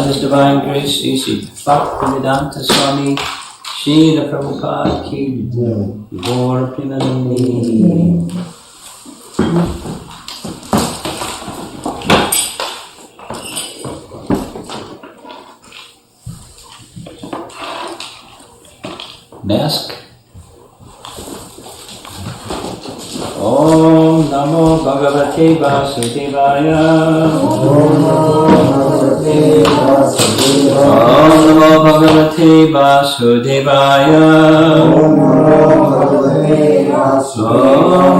His Divine Grace, Sri Bhaktivedanta Swami, Srila Prabhupada Ki Gaur Premanandi. Mask. Om Namo Bhagavate Vasudevaya. Om Namo Bhagavate Vasudevaya. Om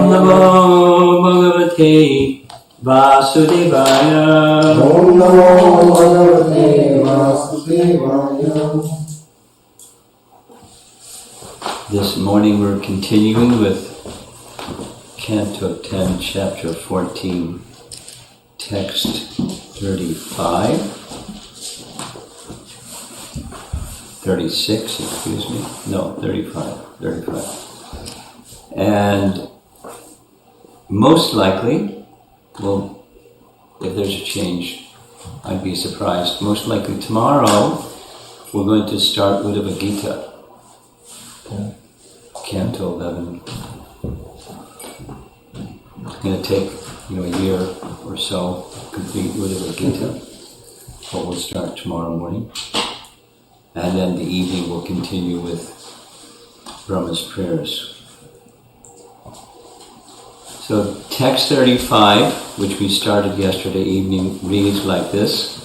Namo Bhagavate Vasudevaya. Om Namo Bhagavate Vasudevaya. This morning we're continuing with Canto 10, Chapter 14, Text 35, 36, excuse me, no, 35. And most likely, well, if there's a change, I'd be surprised. Most likely tomorrow, we're going to start Uddhava Gita, Canto 11. It's going to take, a year or so to complete Uddhava Gita, but we'll start tomorrow morning. And then the evening we'll continue with Brahma's prayers. So text 35, which we started yesterday evening, reads like this.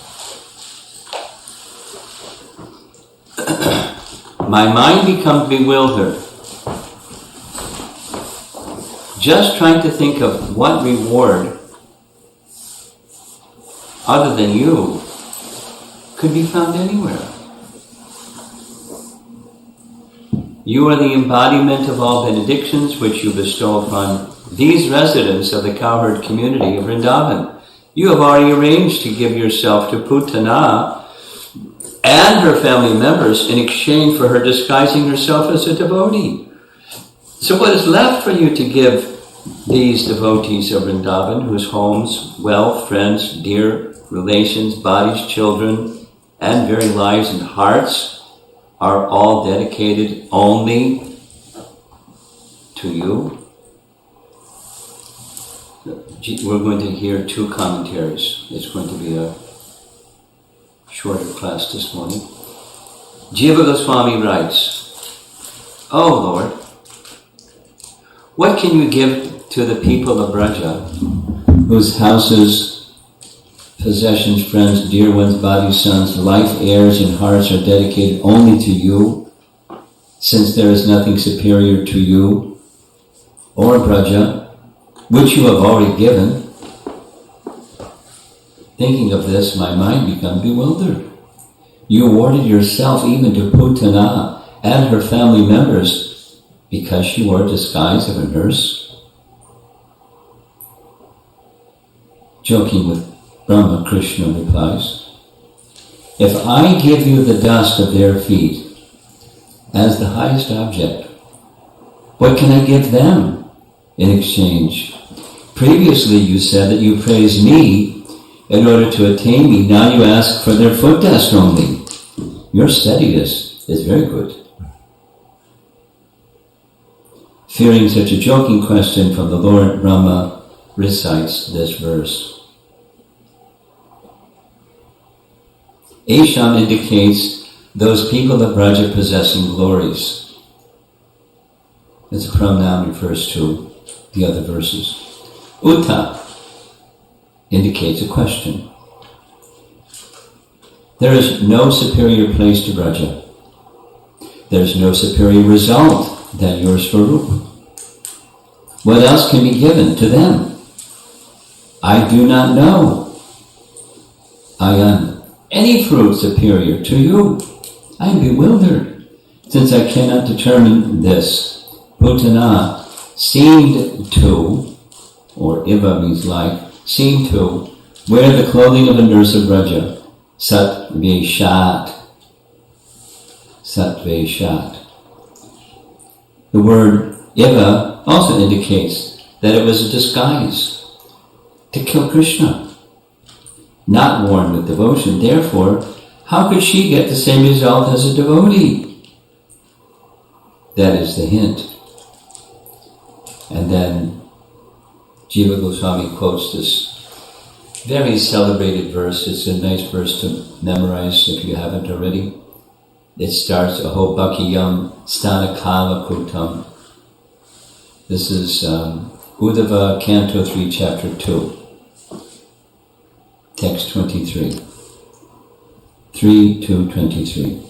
My mind becomes bewildered, just trying to think of what reward, other than you, could be found anywhere. You are the embodiment of all benedictions which you bestow upon these residents of the cowherd community of Vrindavan. You have already arranged to give yourself to Putana and her family members in exchange for her disguising herself as a devotee. So what is left for you to give these devotees of Vrindavan, whose homes, wealth, friends, dear relations, bodies, children, and very lives and hearts are all dedicated only to you? We're going to hear two commentaries. It's going to be a shorter class this morning. Jiva Goswami writes, "Oh Lord, what can you give to the people of Braja, whose houses, possessions, friends, dear ones, bodies, sons, life, heirs, and hearts are dedicated only to you, since there is nothing superior to you or Braja, which you have already given?" Thinking of this, my mind becomes bewildered. You awarded yourself even to Putana and her family members because she wore a disguise of a nurse. Joking with Brahma, Krishna replies, if I give you the dust of their feet as the highest object, what can I give them in exchange? Previously you said that you praised me in order to attain me. Now you ask for their foot dust only. Your steadiness is very good. Fearing such a joking question from the Lord, Brahma recites this verse. Asham indicates those people of Braja possessing glories. It's a pronoun, refers to the other verses. Uta indicates a question. There is no superior place to Braja. There is no superior result than your Swarup. What else can be given to them? I do not know. Ayan, any fruit superior to you. I am bewildered, since I cannot determine this. Putana seemed to, or Iva means like, seemed to wear the clothing of a nurse of Braja. Sat Veshat. Sat Veshat. The word Iva also indicates that it was a disguise to kill Krishna, not worn with devotion. Therefore, how could she get the same result as a devotee? That is the hint. And then Jiva Goswami quotes this very celebrated verse. It's a nice verse to memorize if you haven't already. It starts, Aho Bhakiyam Stana Kala Kutam. This is Uddhava Canto 3, Chapter 2, text 23. 3 to 23.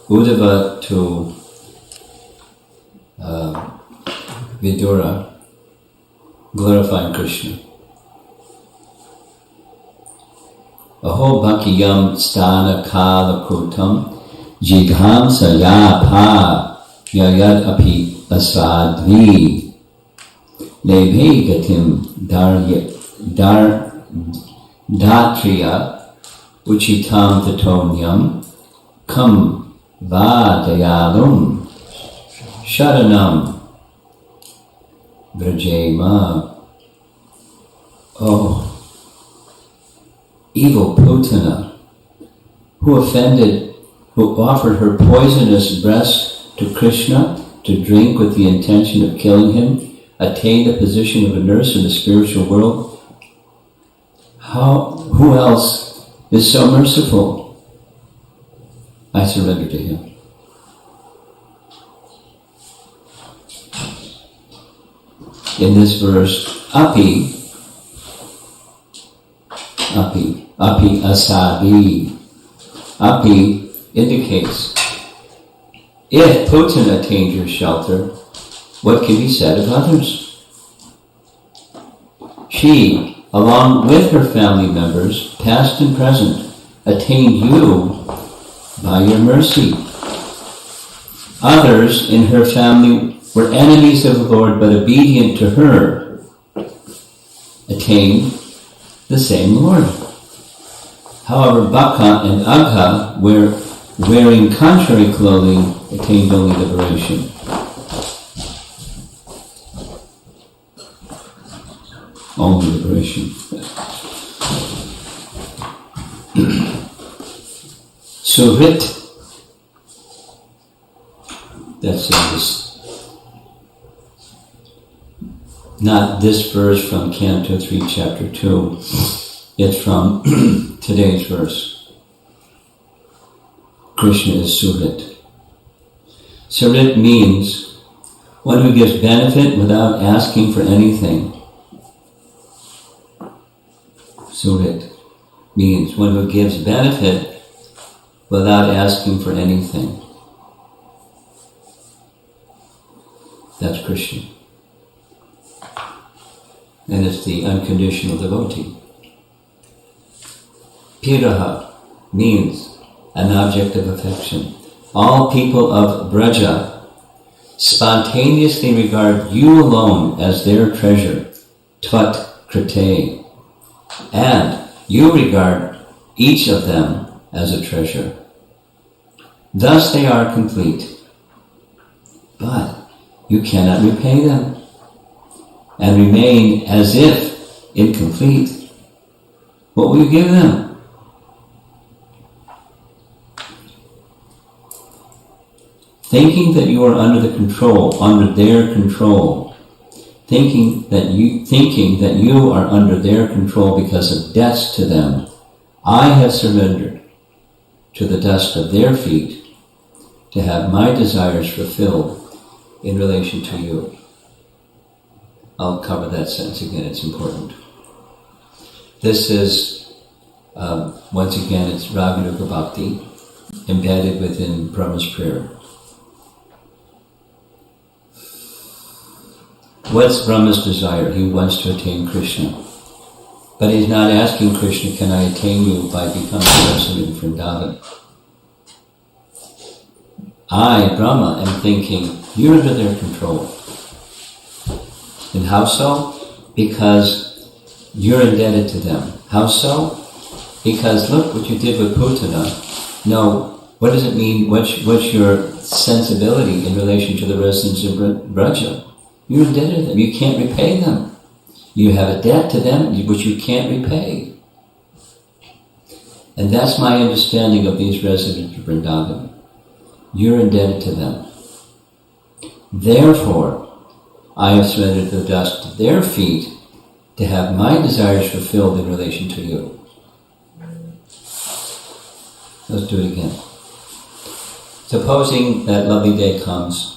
Uddhava to Vidura, glorifying Krishna. Aho Bhakiyam Stana Kala Kutam Jigham Sayapa Yayad Api Asadvi Lebhe Gatim Datriya Uchitam Tatonyam Kam Vadayalum Sharanam Vrajema. Oh, evil Putana, who offered her poisonous breast to Krishna to drink with the intention of killing him, attained the position of a nurse in the spiritual world. Who else is so merciful? I surrender to him. In this verse, api asadi. Api indicates, if Putana attained your shelter, what can be said of others? She, along with her family members, past and present, attained you by your mercy. Others in her family were enemies of the Lord, but obedient to her, attained the same Lord. However, Baka and Agha, wearing contrary clothing, attained only liberation. Only liberation. Surit, that's this. Not this verse from Canto 3, Chapter 2. It's from today's verse. Krishna is Surit. Surit means one who gives benefit without asking for anything. Surit means one who gives benefit without asking for anything. That's Krishna. And it's the unconditional devotee. Piraha means an object of affection. All people of Braja spontaneously regard you alone as their treasure, Tvat Krite, and you regard each of them as a treasure. Thus they are complete, but you cannot repay them and remain as if incomplete. What will you give them? Thinking that you are under their control, thinking that you are under their control because of debts to them, I have surrendered to the dust of their feet to have my desires fulfilled in relation to you. I'll cover that sentence again, it's important. This is, once again, it's Raganuga Bhakti, embedded within Brahma's prayer. What's Brahma's desire? He wants to attain Krishna. But he's not asking Krishna, can I attain you by becoming resident in Vrindavan? I, Brahma, am thinking, you're under their control. And how so? Because you're indebted to them. How so? Because look what you did with Putana. No, what does it mean? What's your sensibility in relation to the residents of Braja? You're indebted to them. You can't repay them. You have a debt to them which you can't repay. And that's my understanding of these residents of Vrindavan. You're indebted to them. Therefore, I have surrendered the dust of their feet to have my desires fulfilled in relation to you. Let's do it again. Supposing that lovely day comes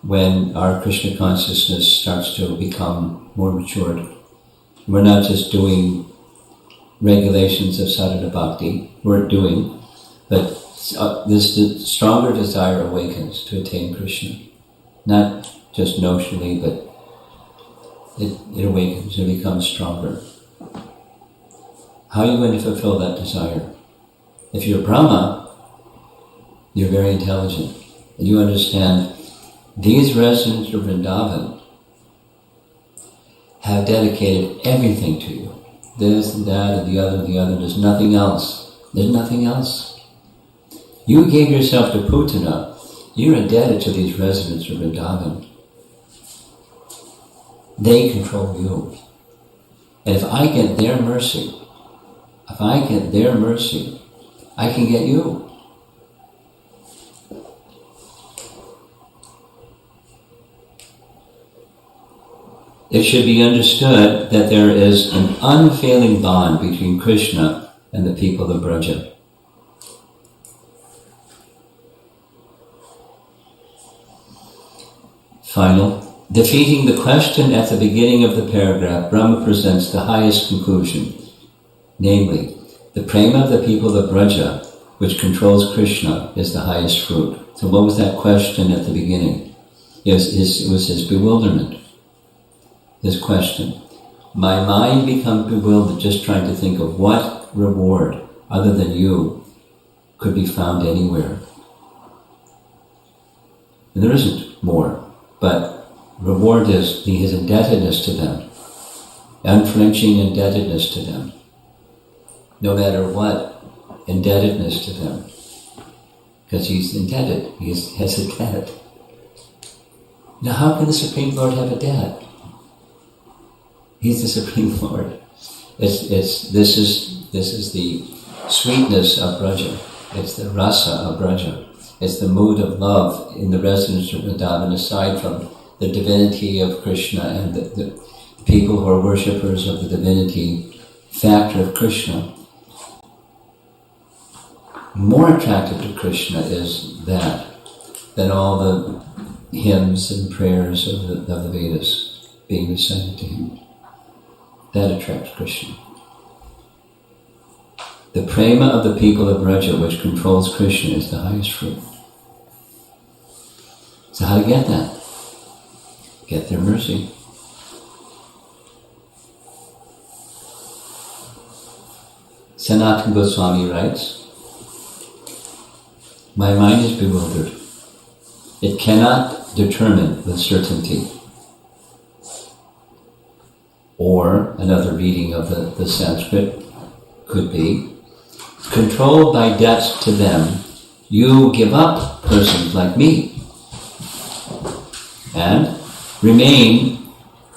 when our Krishna consciousness starts to become more matured. We're not just doing regulations of sadhana bhakti, we're doing, but this stronger desire awakens to attain Krishna. Not just notionally, but it awakens and becomes stronger. How are you going to fulfill that desire? If you're Brahma, you're very intelligent, and you understand these residents of Vrindavan have dedicated everything to you. This and that and the other and the other. There's nothing else. There's nothing else. You gave yourself to Putana. You're indebted to these residents of Vrindavan. They control you. And if I get their mercy, If I get their mercy, I can get you. It should be understood that there is an unfailing bond between Krishna and the people of Braja. Final. Defeating the question at the beginning of the paragraph, Brahma presents the highest conclusion, namely, the prema of the people of Braja, which controls Krishna, is the highest fruit. So what was that question at the beginning? It was his bewilderment. His question. My mind becomes bewildered just trying to think of what reward, other than you, could be found anywhere. And there isn't more, but reward is his indebtedness to them, unflinching indebtedness to them. No matter what, indebtedness to them. Because he's indebted, he has a debt. Now how can the Supreme Lord have a debt? He's the Supreme Lord. This is the sweetness of Braja. It's the rasa of Braja. It's the mood of love in the residence of Vrindavan, aside from the divinity of Krishna and the people who are worshippers of the divinity factor of Krishna. More attractive to Krishna is that than all the hymns and prayers of the Vedas being recited to him. That attracts Krishna. The prema of the people of Braja, which controls Krishna, is the highest fruit. So how to get that? Get their mercy. Sanatana Goswami writes, my mind is bewildered. It cannot determine with certainty. Or another reading of the Sanskrit could be, controlled by debts to them, you give up persons like me and remain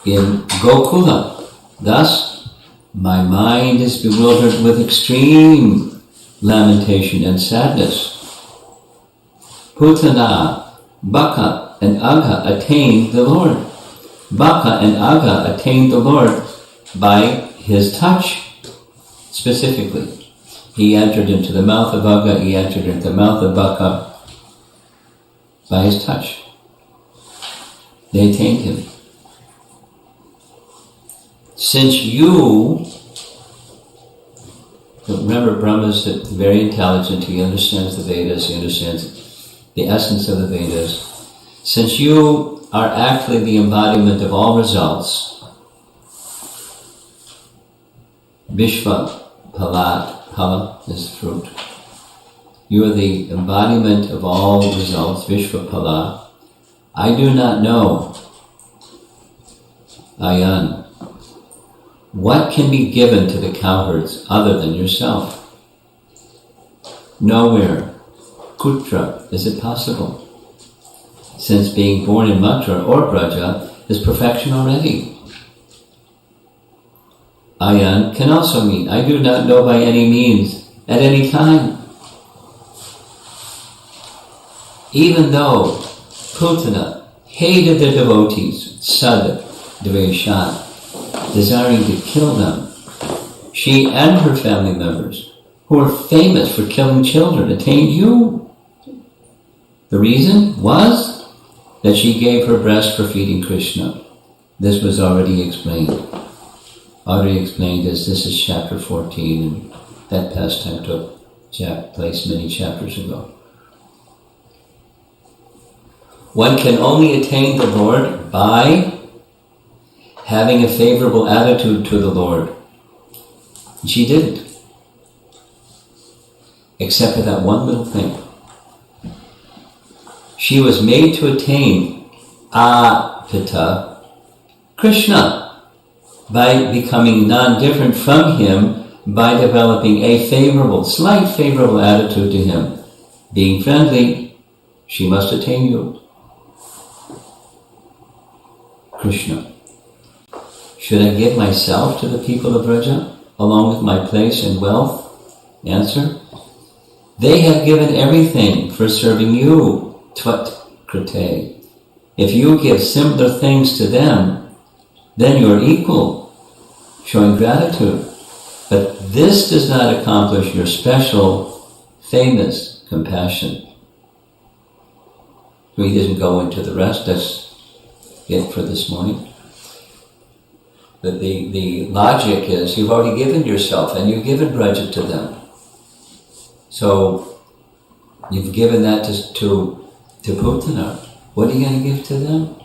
in Gokula. Thus, my mind is bewildered with extreme lamentation and sadness. Putana, Baka, and Agha attained the Lord. Baka and Agha attained the Lord by his touch, specifically. He entered into the mouth of Agha, he entered into the mouth of Baka by his touch. They attained him. Since you, remember Brahma is very intelligent, he understands the Vedas, he understands the essence of the Vedas. Since you are actually the embodiment of all results, Vishva Pala is fruit. You are the embodiment of all results, Vishva Pala. I do not know, Ayan, what can be given to the cowherds other than yourself? Nowhere. Kutra, is it possible? Since being born in Mathura or Braja is perfection already. Ayan can also mean, I do not know by any means, at any time. Even though Putana hated the devotees, Sad, Dveshat, desiring to kill them, she and her family members, who were famous for killing children, attained you. The reason was that she gave her breast for feeding Krishna. This was already explained. Already explained as this is chapter 14, and that pastime took place many chapters ago. One can only attain the Lord by having a favorable attitude to the Lord. She didn't. Except for that one little thing. She was made to attain Apita Krishna by becoming non-different from him, by developing a slight favorable attitude to him. Being friendly, she must attain you. Krishna. Should I give myself to the people of Braja? along with my place and wealth? Answer. They have given everything for serving you, tvat krite. If you give similar things to them, then you are equal, showing gratitude. But this does not accomplish your special, famous compassion. So he doesn't go into the rest. That's it for this morning. But the logic is you've already given yourself and you've given Braja to them. So you've given that to Putana. What are you going to give to them?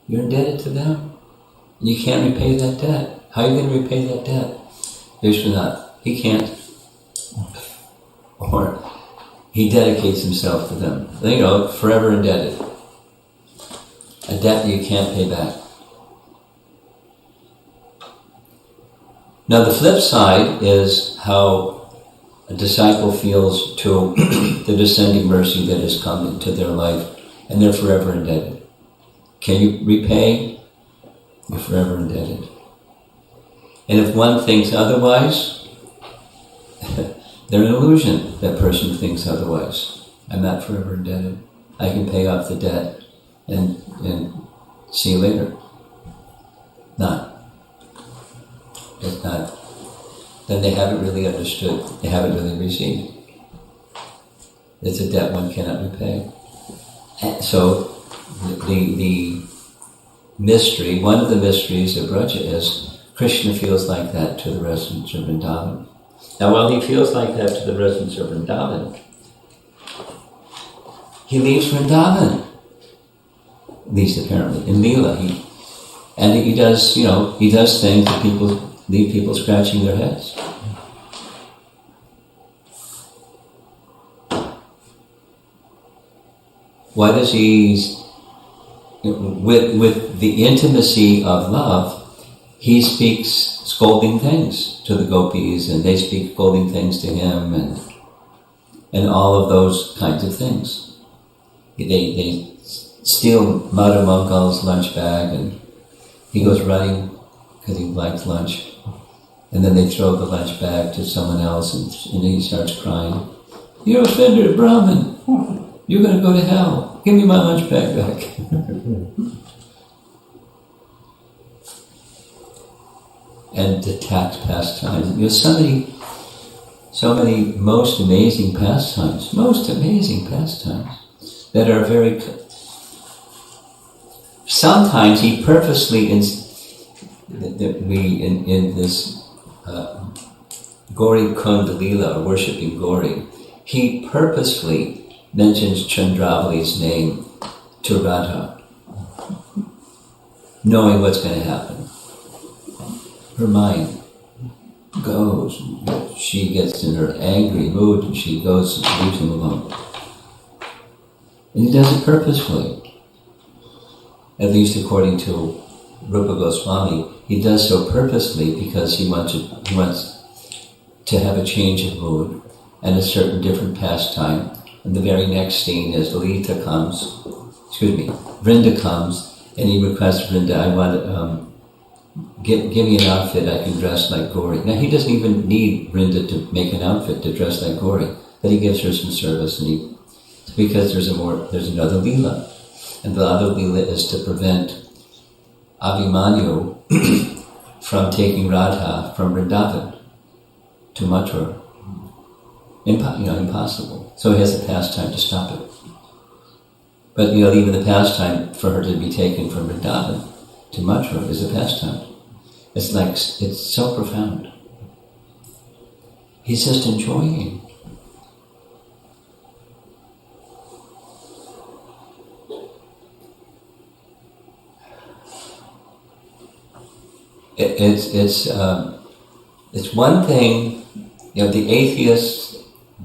You're indebted to them. You can't repay that debt. How are you going to repay that debt? Vishwanath, he can't. Or he dedicates himself to them. Forever indebted. A debt you can't pay back. Now the flip side is how a disciple feels to the descending mercy that has come into their life, and they're forever indebted. Can you repay? You're forever indebted. And if one thinks otherwise, they're an illusion. That person thinks otherwise. I'm not forever indebted. I can pay off the debt and see you later. Not. It's not. Then they haven't really understood. They haven't really received. It's a debt one cannot repay. And so the mystery, one of the mysteries of Braja is Krishna feels like that to the residents of Vrindavan. Now while he feels like that to the residents of Vrindavan, he leaves Vrindavan. At least apparently, in Leela. He does things that leave people scratching their heads. Why does he, with the intimacy of love, he speaks scolding things to the gopis, and they speak scolding things to him, and all of those kinds of things. They steal Madhu Mangal's lunch bag, and he goes running because he likes lunch. And then they throw the lunch bag to someone else, and he starts crying. You offended a Brahmin. You're going to go to hell. Give me my lunch bag back. And the tact pastimes. So many most amazing pastimes that are very. Sometimes he purposely in this Gauri Kund Leela, worshipping Gauri, he purposely mentions Chandravali's name to Radha, knowing what's going to happen. Her mind goes, she gets in her angry mood and she goes and leaves him alone. And he does it purposefully. At least according to Rupa Goswami, he does so purposely because he wants to have a change of mood and a certain different pastime. And the very next scene is Vrinda comes, and he requests Vrinda, I want give me an outfit I can dress like Gauri. Now he doesn't even need Vrinda to make an outfit to dress like Gauri, but he gives her some service, because there's another Leela. And the other Leela is to prevent Abhimanyu from taking Radha from Vrindavan to Mathura. Impossible. So he has a pastime to stop it. But even the pastime for her to be taken from Vrindavan to Mathura is a pastime. It's so profound. He's just enjoying. It's one thing, the atheists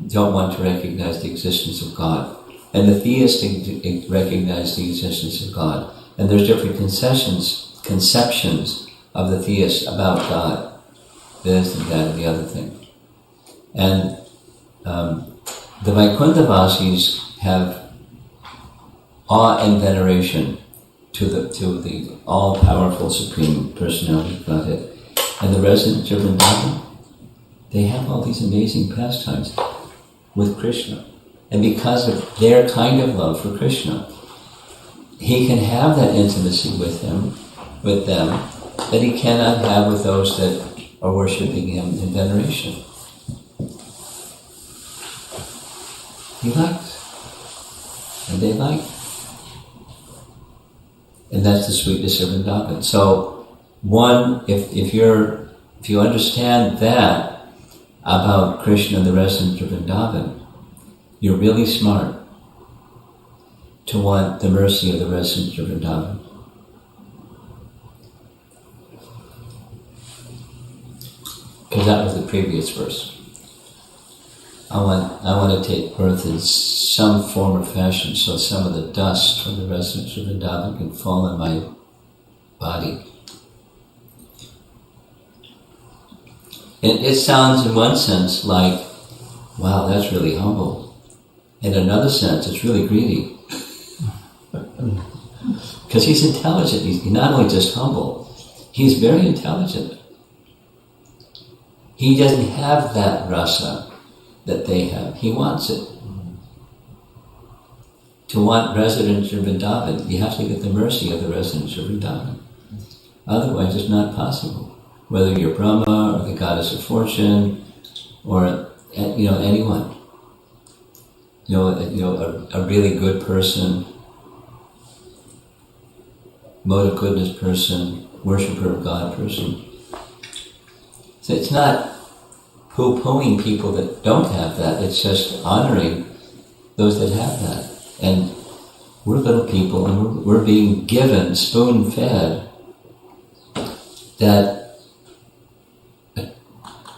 don't want to recognize the existence of God, and the theists recognize the existence of God. And there's different conceptions of the theists about God, this and that and the other thing. And the Vaikuntha-vasis have awe and veneration to the all-powerful Supreme Personality of Godhead. and the residents of Vrindavan, they have all these amazing pastimes with Krishna. And because of their kind of love for Krishna, he can have that intimacy with them, that he cannot have with those that are worshipping him in veneration. He likes, and they like. And that's the sweetness of Vrindavan. So, if you understand that about Krishna and the residents of Vrindavan, you're really smart to want the mercy of the residents of Vrindavan. Because that was the previous verse. I want to take birth in some form or fashion so some of the dust from the residents of Vrindavan can fall on my body. And it sounds in one sense like, wow, that's really humble. In another sense, it's really greedy. Because he's intelligent. He's not only just humble, he's very intelligent. He doesn't have that rasa that they have. He wants it. To want residents of Vrindavan, you have to get the mercy of the residents of Vrindavan. Otherwise, it's not possible. Whether you're Brahma or the goddess of fortune, or anyone. A really good person, mode of goodness person, worshipper of God person. So it's not poo-pooing people that don't have that, it's just honoring those that have that. And we're little people and we're being given, spoon-fed, that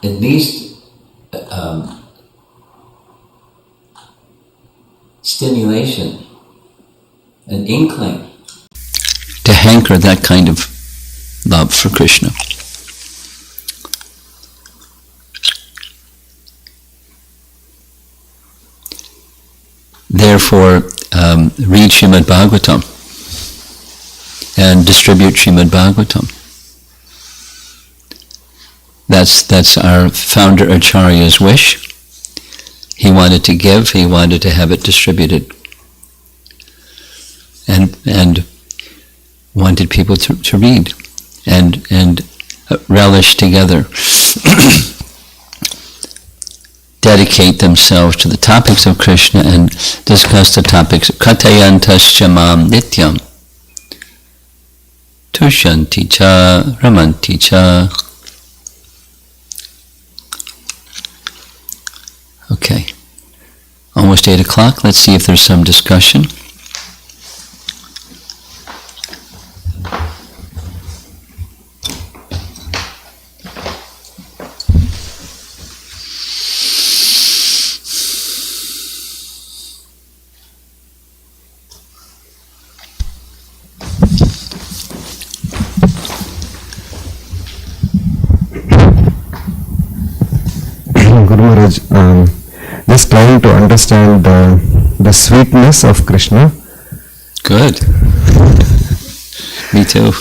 at least stimulation, an inkling, to hanker that kind of love for Krishna. Therefore, read Srimad Bhagavatam and distribute Srimad Bhagavatam. That's our founder Acharya's wish. He wanted to give, he wanted to have it distributed, and wanted people to read and relish together. Dedicate themselves to the topics of Krishna and discuss the topics. Katayantascha mam nityam tushanti cha ramanti cha. Okay, almost 8 o'clock. Let's see if there's some discussion. Guru Maharaj, just trying to understand the sweetness of Krishna. Good. Me too.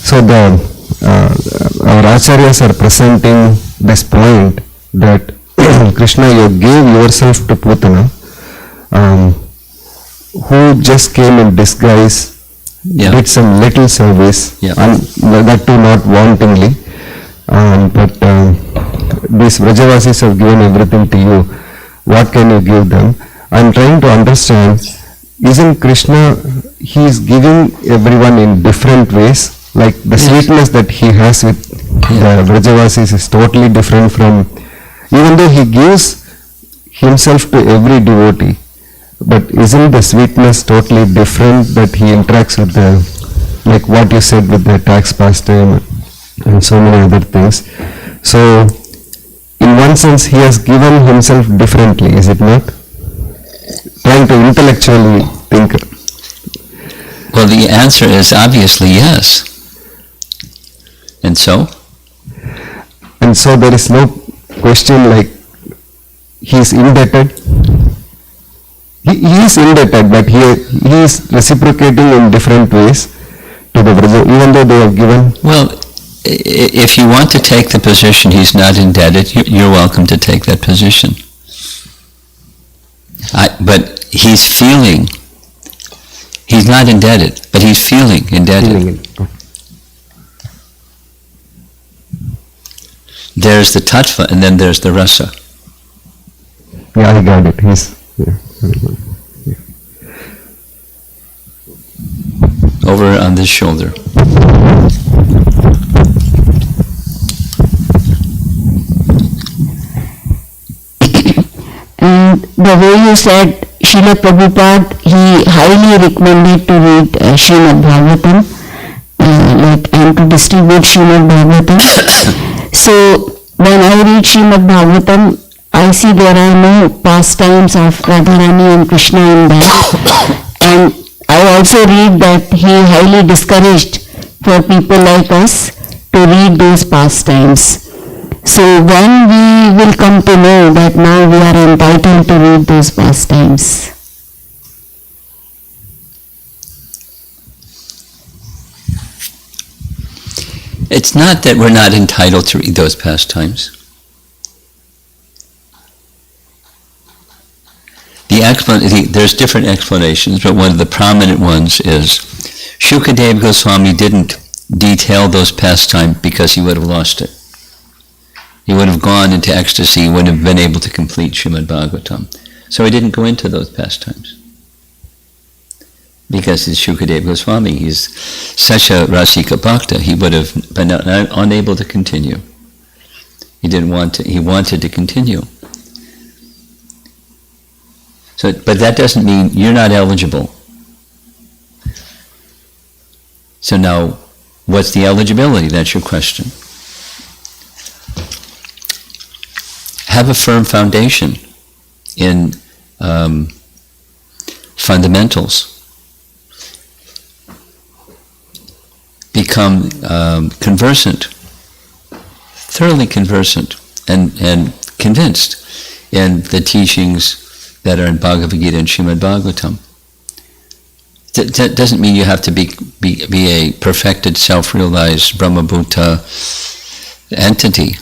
So our acharyas are presenting this point that Krishna, you gave yourself to Putana, who just came in disguise, did some little service, and that too not wantingly. But these Vrajavasis have given everything to you. What can you give them? I'm trying to understand, isn't Krishna, he is giving everyone in different ways? Like the sweetness that he has with the Vrajavasis is totally different from, even though he gives himself to every devotee, but isn't the sweetness totally different that he interacts with the, like what you said with the tax pastime and so many other things. So, in one sense, he has given himself differently, is it not? Trying to intellectually think. Well, the answer is obviously yes. And so? And so there is no question like he is indebted. He is indebted, but he is reciprocating in different ways to the Vraja, even though they have given? Well, if you want to take the position he's not indebted, you're welcome to take that position. But he's feeling, he's not indebted, but he's feeling indebted. There's the tattva and then there's the rasa. Yeah, I got it. Over on this shoulder. And the way you said, Srila Prabhupada, he highly recommended to read Srimad Bhagavatam, and to distribute Srimad Bhagavatam. So when I read Srimad Bhagavatam, I see there are no pastimes of Radharani and Krishna in that. And I also read that he highly discouraged for people like us to read those pastimes. So when we will come to know that now we are entitled to read those pastimes? It's not that we're not entitled to read those pastimes. There's different explanations, but one of the prominent ones is Shukadeva Goswami didn't detail those pastimes because he would have lost it. He would have gone into ecstasy, he wouldn't have been able to complete Srimad Bhagavatam. So he didn't go into those pastimes. Because it's Shukadeva Goswami, he's such a Rasika Bhakta, he would have been unable to continue. He wanted to continue. So, but that doesn't mean you're not eligible. So now, what's the eligibility? That's your question. Have a firm foundation in fundamentals. Become conversant, thoroughly conversant, and convinced in the teachings that are in Bhagavad Gita and Srimad Bhagavatam. That doesn't mean you have to be a perfected, self-realized Brahma-bhuta entity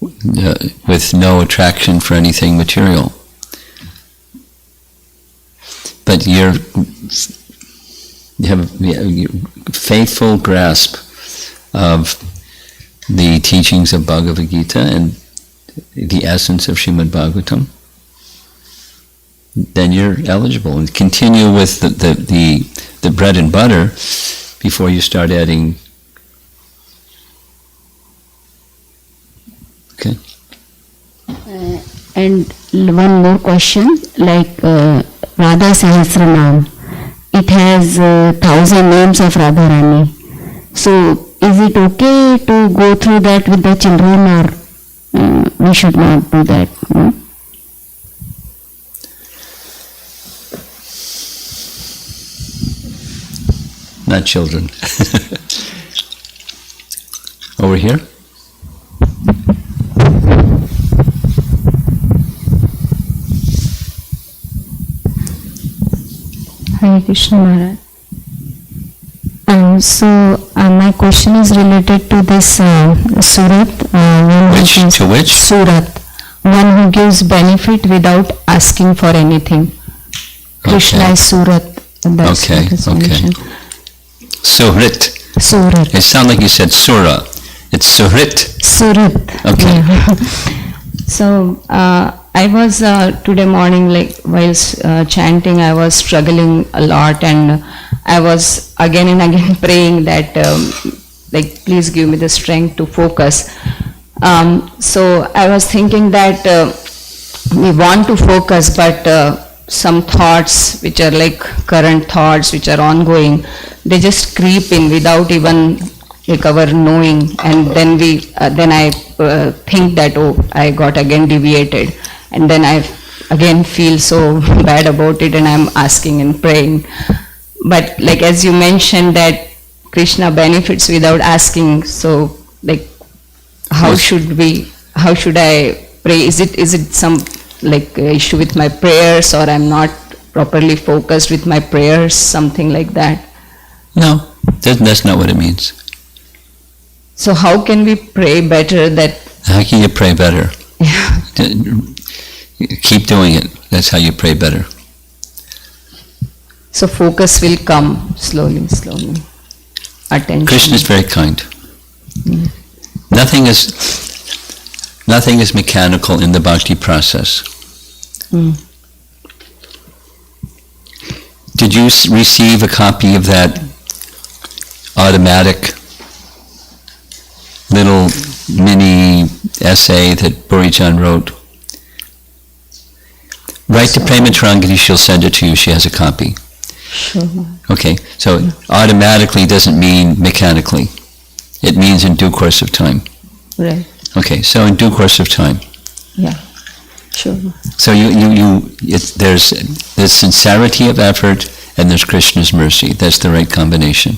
with no attraction for anything material. But you have a faithful grasp of the teachings of Bhagavad Gita and the essence of Srimad Bhagavatam, then you're eligible. And continue with the bread and butter before you start adding. Okay. And one more question, like Radha Sahasranam, it has 1,000 names of Radharani. So is it okay to go through that with the children, or we should not do that? No? Not children. Over here. Hare Krishna Maharaj. My question is related to this Surat. Which? Surat. One who gives benefit without asking for anything. Krishna is Surat. Okay. Surit. Surat. It sounds like you said Sura. It's Surit. Surat. Okay. Yeah. So I was today morning, while chanting, I was struggling a lot, and I was again and again praying that, please give me the strength to focus. So I was thinking that we want to focus, but some thoughts which are like current thoughts which are ongoing, they just creep in without even our knowing, and then I think that, I got again deviated, and then I again feel so bad about it, and I'm asking and praying. But as you mentioned that Krishna benefits without asking, so how should I pray? Is it some issue with my prayers, or I'm not properly focused with my prayers, something like that? No. That's not what it means. So how can we pray better that? How can you pray better? Yeah. Keep doing it. That's how you pray better. So focus will come slowly. Attention. Krishna is very kind. Nothing is mechanical in the bhakti process. Did you receive a copy of that automatic little mini essay that Burijan wrote? Write to Prema Tarangini, she'll send it to you. She has a copy. Sure. Okay, so automatically doesn't mean mechanically. It means in due course of time. Right. Okay, so in due course of time. Yeah. Sure. So there's sincerity of effort and there's Krishna's mercy. That's the right combination.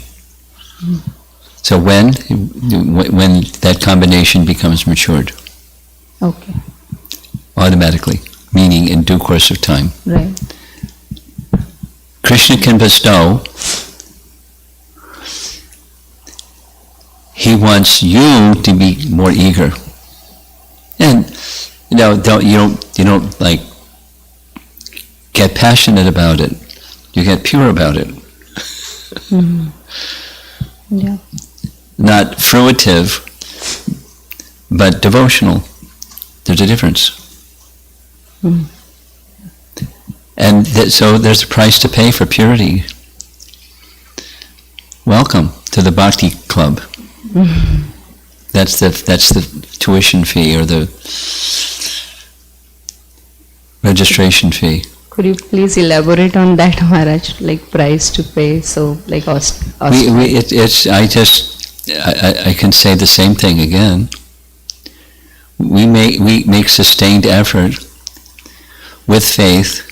So when that combination becomes matured. Okay. Automatically, meaning in due course of time. Right. Krishna can bestow. He wants you to be more eager. And you don't like get passionate about it. You get pure about it. Yeah. Not fruitive, but devotional. There's a difference. And so there's a price to pay for purity. Welcome to the Bhakti Club. That's the tuition fee or the registration fee. Could you please elaborate on that, Maharaj? Like price to pay, so like I can say the same thing again. We make sustained effort with faith,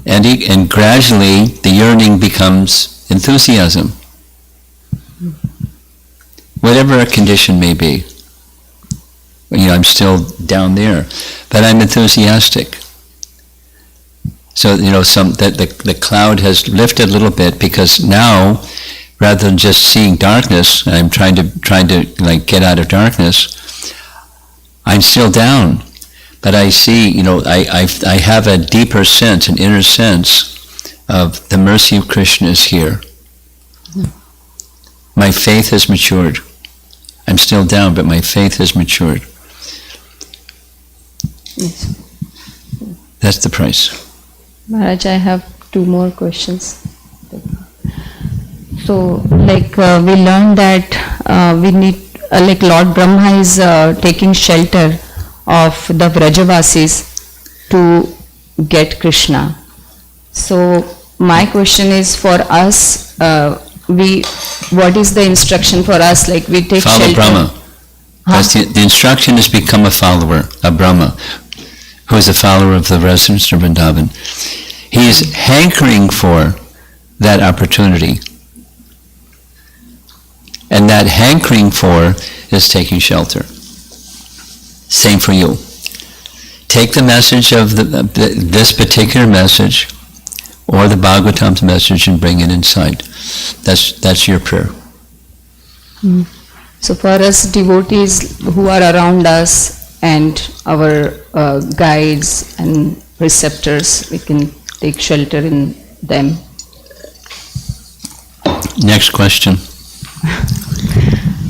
and gradually the yearning becomes enthusiasm. Whatever a condition may be. I'm still down there, but I'm enthusiastic. So the cloud has lifted a little bit, because now, rather than just seeing darkness, I'm trying to like get out of darkness. I'm still down, but I see. I have a deeper sense, an inner sense of the mercy of Krishna is here. My faith has matured. I'm still down, but my faith has matured. Yes. That's the price. Maharaj, I have 2 more questions. So, we learned that we need, Lord Brahma is taking shelter of the Vrajavasis to get Krishna. So, my question is for us, what is the instruction for us? Like we take Follow shelter. Brahma. The instruction is become a follower of Brahma, who is a follower of the residents of Vrindavan. He is hankering for that opportunity. And that hankering for is taking shelter. Same for you. Take the message of this particular message, or the Bhagavatam's message, and bring it inside. That's your prayer. So for us devotees who are around us and our guides and preceptors, we can take shelter in them. Next question.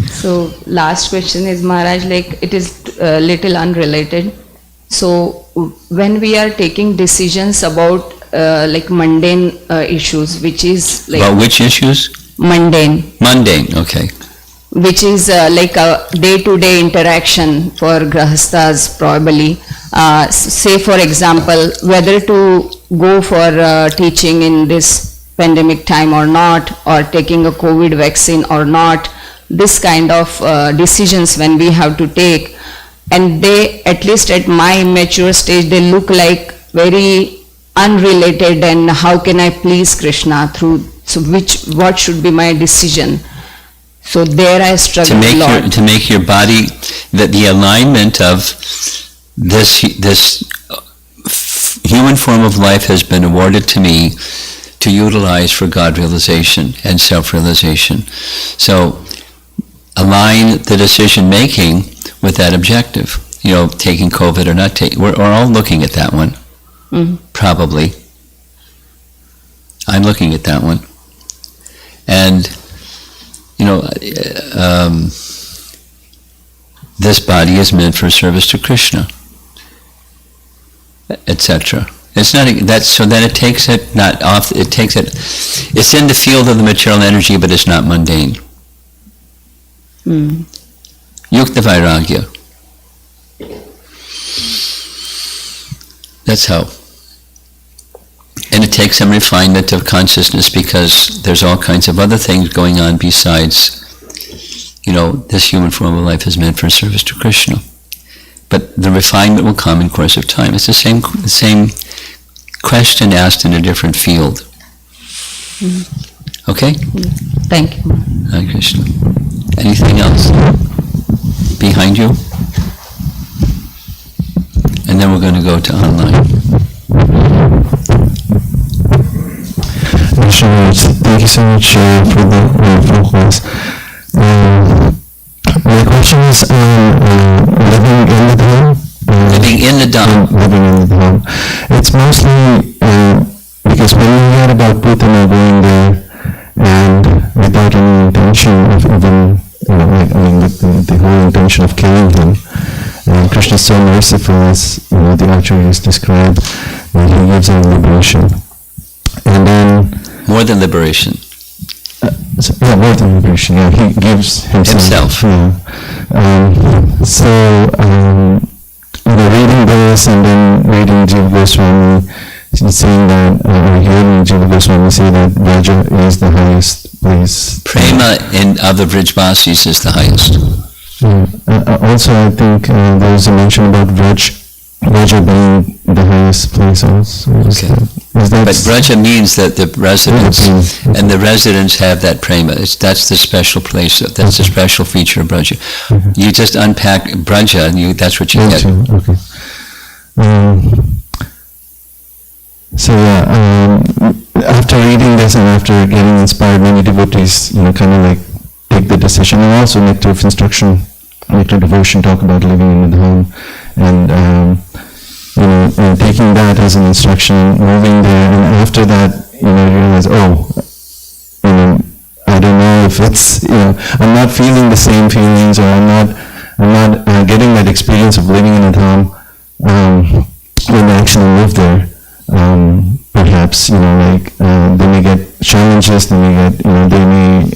So last question is, Maharaj, it is little unrelated. So when we are taking decisions about mundane issues, which is about which issues? Mundane. Mundane, okay. Which is a day-to-day interaction for grahasthas probably. Say for example, whether to go for teaching in this pandemic time or not, or taking a COVID vaccine or not, this kind of decisions when we have to take, and they, at least at my mature stage, they look like very unrelated, and how can I please Krishna through, so what should be my decision? So there I struggle a lot. To make your body, the alignment of this human form of life has been awarded to me to utilize for God realization and self-realization. So align the decision making with that objective. Taking COVID or not taking, we're all looking at that one. Probably. I'm looking at that one. And, this body is meant for service to Krishna, etc. It's not so then it takes it not off. It takes it. It's in the field of the material energy, but it's not mundane. Yukta Vairagya. That's how. And it takes some refinement of consciousness because there's all kinds of other things going on besides, this human form of life is meant for service to Krishna. But the refinement will come in course of time. It's the same question asked in a different field. Okay? Thank you. Hare Krishna. Anything else? Behind you? And then we're going to go to online. Thank you so much for the wonderful class. My question is living in the Dham. Living in the Dham. Living in the Dham. It's mostly because when we heard about Putana going there and without any intention of even, with the whole intention of killing him, and Krishna is so merciful, as the acharyas describe, that he gives him liberation. And then more than liberation. More than liberation. Yeah, he gives himself. Yeah. Reading this and then reading Jiva Goswami, saying that, or hearing Jiva Goswami say that Vraja is the highest place. Prema of the Vrijvasis is the highest. Also, I think there was a mention about Vraja being the highest place also. Okay. But Vraja means that the residents, and the residents have that prema. That's the special place, that's the special feature of Vraja. You just unpack Vraja and that's what you get. Okay. After reading this and after getting inspired, many devotees, kind of like take the decision, and also Nectar of Instruction, Nectar Devotion talk about living in the home, and taking that as an instruction, moving there, and after that, you realize, I don't know if it's, I'm not feeling the same feelings, or I'm not getting that experience of living in a town when I actually move there. Perhaps, they may get challenges, they may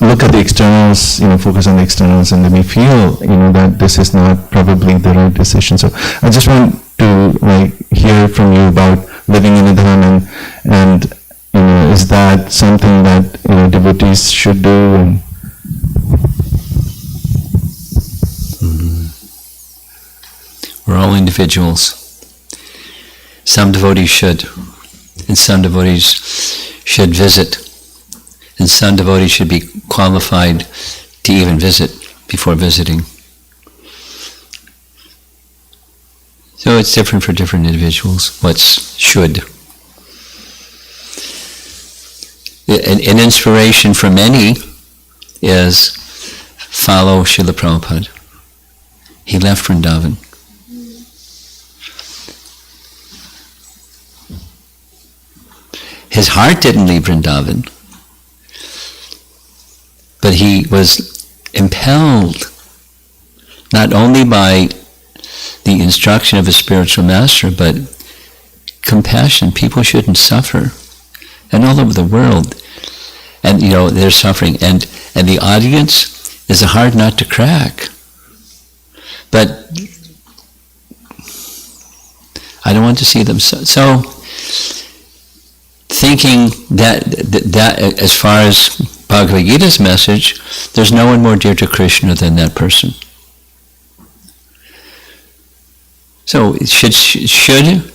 look at the externals, focus on the externals, and they may feel, that this is not probably the right decision. So I just want to hear from you about living in a dham, and is that something that devotees should do? We're all individuals. Some devotees should, and some devotees should visit, and some devotees should be qualified to even visit before visiting. So it's different for different individuals, what's should. An inspiration for many is follow Srila Prabhupada. He left Vrindavan. His heart didn't leave Vrindavan, but he was impelled not only by the instruction of a spiritual master, but compassion. People shouldn't suffer. And all over the world, and they're suffering, and the audience is a hard nut to crack. But I don't want to see them so thinking that as far as Bhagavad Gita's message, there's no one more dear to Krishna than that person. So it should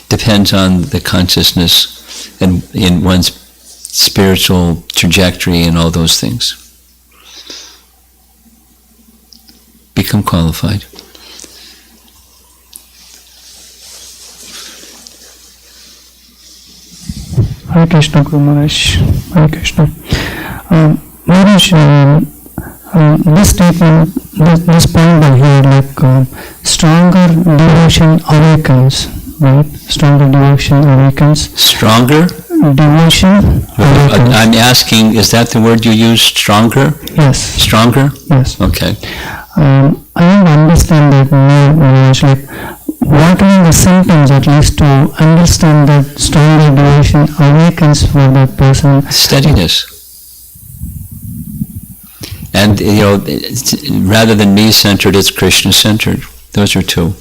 depends on the consciousness and in one's spiritual trajectory and all those things. Become qualified. Hare Hare Krishna, Guru Maharaj. Hare Krishna. Maharaj, this statement, this point by here, like stronger devotion awakens, right? Stronger devotion awakens. Stronger? Devotion awakens. I'm asking, is that the word you used, stronger? Yes. Stronger? Yes. Okay. I don't understand that more, Maharaj, like what are the symptoms at least to understand that stronger devotion awakens for that person? Steadiness. And, rather than me-centered, it's Krishna-centered. Those are two.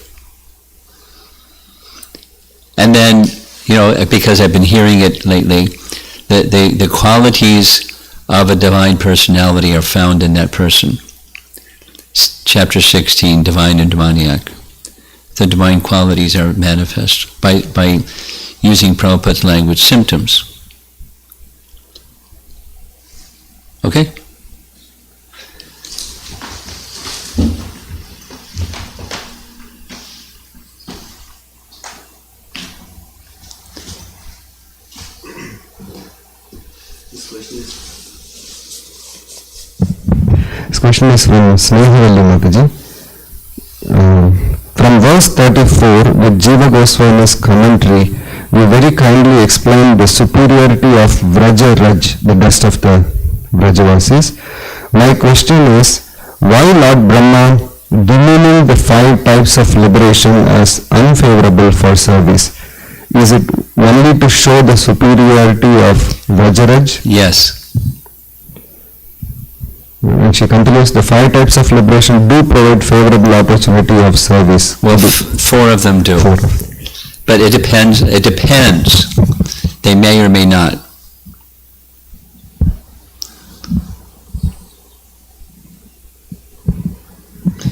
And then, because I've been hearing it lately, the qualities of a divine personality are found in that person. Chapter 16, Divine and Demoniac. The divine qualities are manifest by using Prabhupada's language, symptoms. Okay? This question is from Snehavalli Mataji. From verse 34 with Jiva Goswami's commentary, we very kindly explained the superiority of Vraja Raj, the best of the Vrajavasis. My question is, why Lord Brahma demeaning the 5 types of liberation as unfavorable for service? Is it only to show the superiority of Vraja Raj? Yes. And she continues, the 5 types of liberation do provide favorable opportunity of service. Well, 4 of them do. 4 of them. But it depends. They may or may not.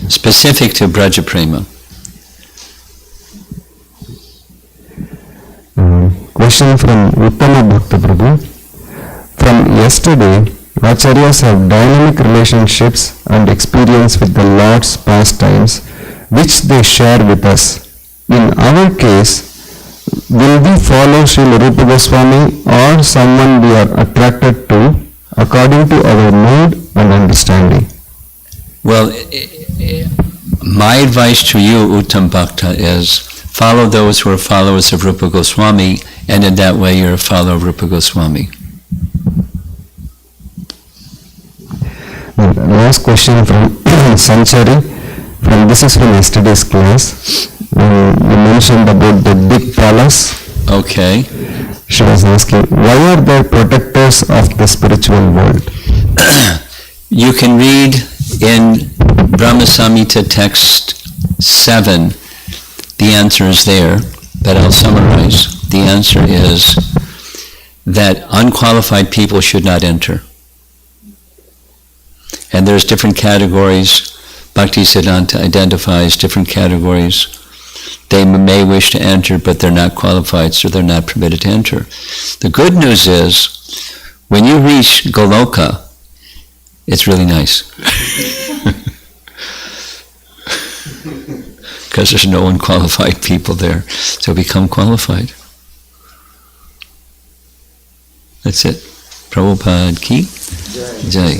Specific to Braja Prema. Question from Uttama Bhakta Prabhu. From yesterday, Acharyas have dynamic relationships and experience with the Lord's pastimes, which they share with us. In our case, will we follow Srila Rupa Goswami or someone we are attracted to according to our mood and understanding? Well, my advice to you, Uttam Bhakta, is follow those who are followers of Rupa Goswami, and in that way you're a follower of Rupa Goswami. Last question from Sanchari. This is from yesterday's class. You mentioned about the big palace. Okay. She was asking, why are they protectors of the spiritual world? You can read in Brahma Samhita text 7, the answer is there, but I'll summarize. The answer is that unqualified people should not enter. And there's different categories. Bhaktisiddhanta identifies different categories. They may wish to enter, but they're not qualified, so they're not permitted to enter. The good news is, when you reach Goloka, it's really nice. Because there's no unqualified people there. So become qualified. That's it. Prabhupada ki Jai.